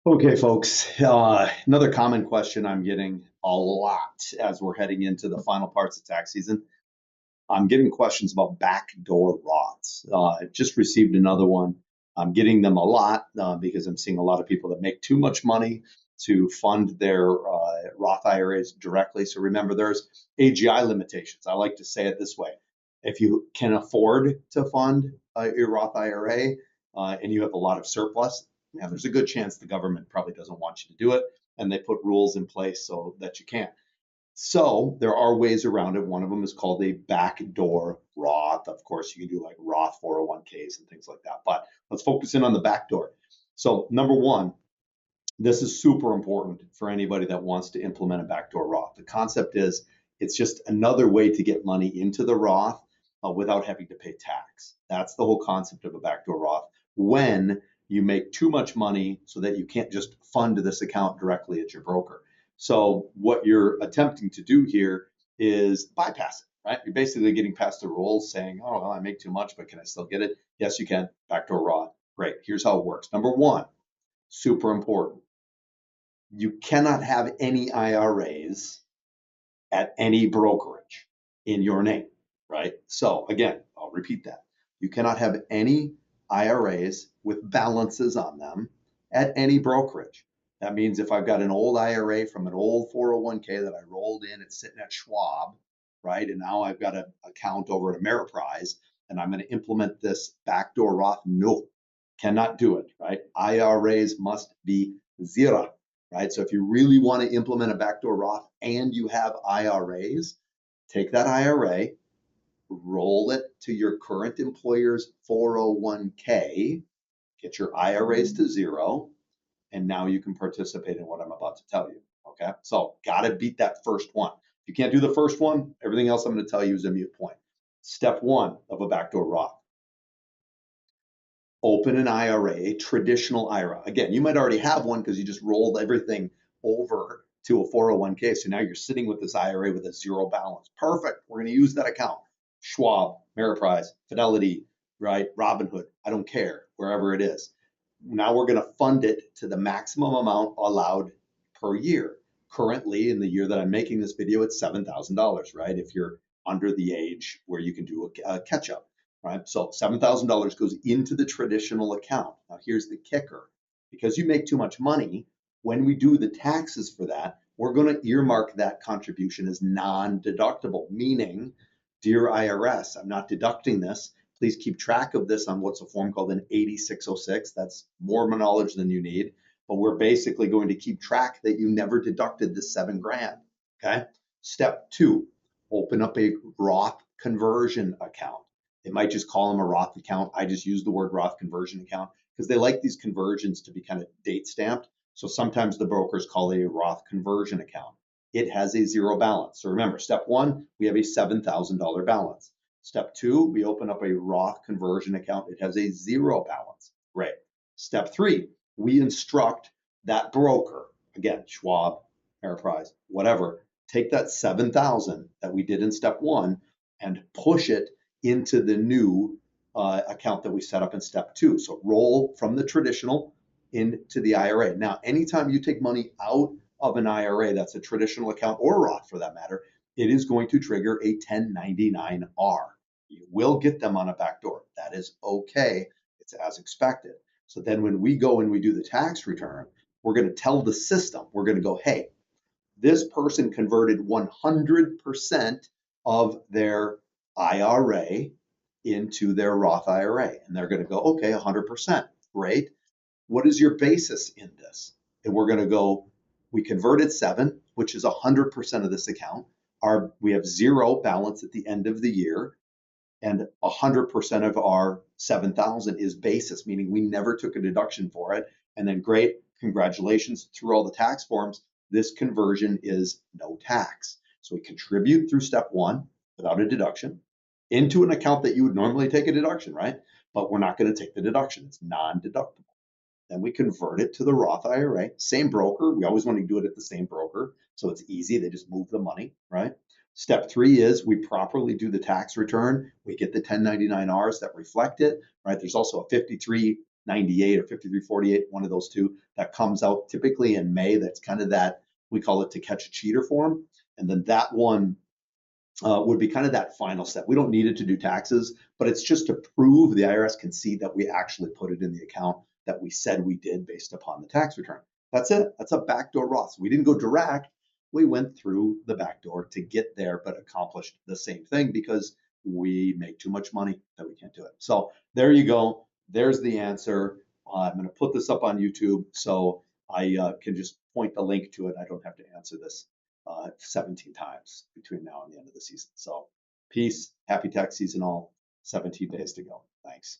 Okay, folks. Another common question I'm getting a lot as we're heading into the final parts of tax season. I'm getting questions about backdoor Roths. I've just received another one. I'm getting them a lot because I'm seeing a lot of people that make too much money to fund their Roth IRAs directly. So remember, there's AGI limitations. I like to say it this way. If you can afford to fund your Roth IRA and you have a lot of surplus, yeah, there's a good chance the government probably doesn't want you to do it. And they put rules in place so that you can't. So there are ways around it. One of them is called a backdoor Roth. Of course, you can do like Roth 401ks and things like that. But let's focus in on the backdoor. So number one, this is super important for anybody that wants to implement a backdoor Roth. The concept is it's just another way to get money into the Roth without having to pay tax. That's the whole concept of a backdoor Roth. When you make too much money so that you can't just fund this account directly at your broker. So what you're attempting to do here is bypass it, right? You're basically getting past the rules saying, oh, well, I make too much, but can I still get it? Yes, you can. Backdoor Roth. Great. Here's how it works. Number one, super important. You cannot have any IRAs at any brokerage in your name, right? So again, I'll repeat that. You cannot have any IRAs with balances on them at any brokerage. That means if I've got an old IRA from an old 401k that I rolled in, it's sitting at Schwab, right? And now I've got an account over at Ameriprise and I'm going to implement this backdoor Roth. No, cannot do it, right? IRAs must be zero, right? So if you really want to implement a backdoor Roth and you have IRAs, take that IRA, roll it to your current employer's 401k, get your IRAs to zero, and now you can participate in what I'm about to tell you. Okay. So got to beat that first one. If you can't do the first one, everything else I'm going to tell you is a mute point. Step one of a backdoor Roth: open an IRA, a traditional IRA. Again, you might already have one because you just rolled everything over to a 401k. So now you're sitting with this IRA with a zero balance. Perfect. We're going to use that account. Schwab, Ameriprise, Fidelity, right? Robinhood. I don't care, wherever it is. Now we're going to fund it to the maximum amount allowed per year. Currently, in the year that I'm making this video, it's $7,000, right? If you're under the age where you can do a catch up, right? So $7,000 goes into the traditional account. Now, here's the kicker: because you make too much money, when we do the taxes for that, we're going to earmark that contribution as non deductible, meaning, dear IRS, I'm not deducting this. Please keep track of this on what's a form called an 8606. That's more knowledge than you need, but we're basically going to keep track that you never deducted the 7 grand. Okay. Step two, open up a Roth conversion account. They might just call them a Roth account. I just use the word Roth conversion account because they like these conversions to be kind of date stamped. So sometimes the brokers call it a Roth conversion account. It has a zero balance. So remember, step one, we have a $7,000 balance. Step two, we open up a Roth conversion account. It has a zero balance. Great. Step three, we instruct that broker, again, Schwab, Ameriprise, whatever, take that 7,000 that we did in step one and push it into the new account that we set up in step two. So roll from the traditional into the IRA. Now, anytime you take money out of an IRA, that's a traditional account or Roth for that matter, it is going to trigger a 1099-R. You will get them on a backdoor. That is okay. It's as expected. So then when we go and we do the tax return, we're going to tell the system, we're going to go, hey, this person converted 100% of their IRA into their Roth IRA. And they're going to go, okay, 100%. Great. What is your basis in this? And we're going to go, we converted 7, which is 100% of this account. We have zero balance at the end of the year, and 100% of our 7,000 is basis, meaning we never took a deduction for it. And then great, congratulations, through all the tax forms, this conversion is no tax. So we contribute through step one without a deduction into an account that you would normally take a deduction, right? But we're not going to take the deduction. It's non-deductible. Then we convert it to the Roth IRA. Same broker. We always want to do it at the same broker. So it's easy. They just move the money, right? Step three is we properly do the tax return. We get the 1099-Rs that reflect it, right? There's also a 98 or 5348, one of those two, that comes out typically in May. That's kind of that, we call it to catch a cheater form. And then that one would be kind of that final step. We don't need it to do taxes, but it's just to prove the IRS can see that we actually put it in the account that we said we did based upon the tax return. That's it. That's a backdoor Roth. We didn't go direct. We went through the back door to get there, but accomplished the same thing because we make too much money that we can't do it. So there you go. There's the answer. I'm going to put this up on YouTube so I can just point the link to it. I don't have to answer this 17 times between now and the end of the season. So peace, happy tax season all, 17 days to go. Thanks.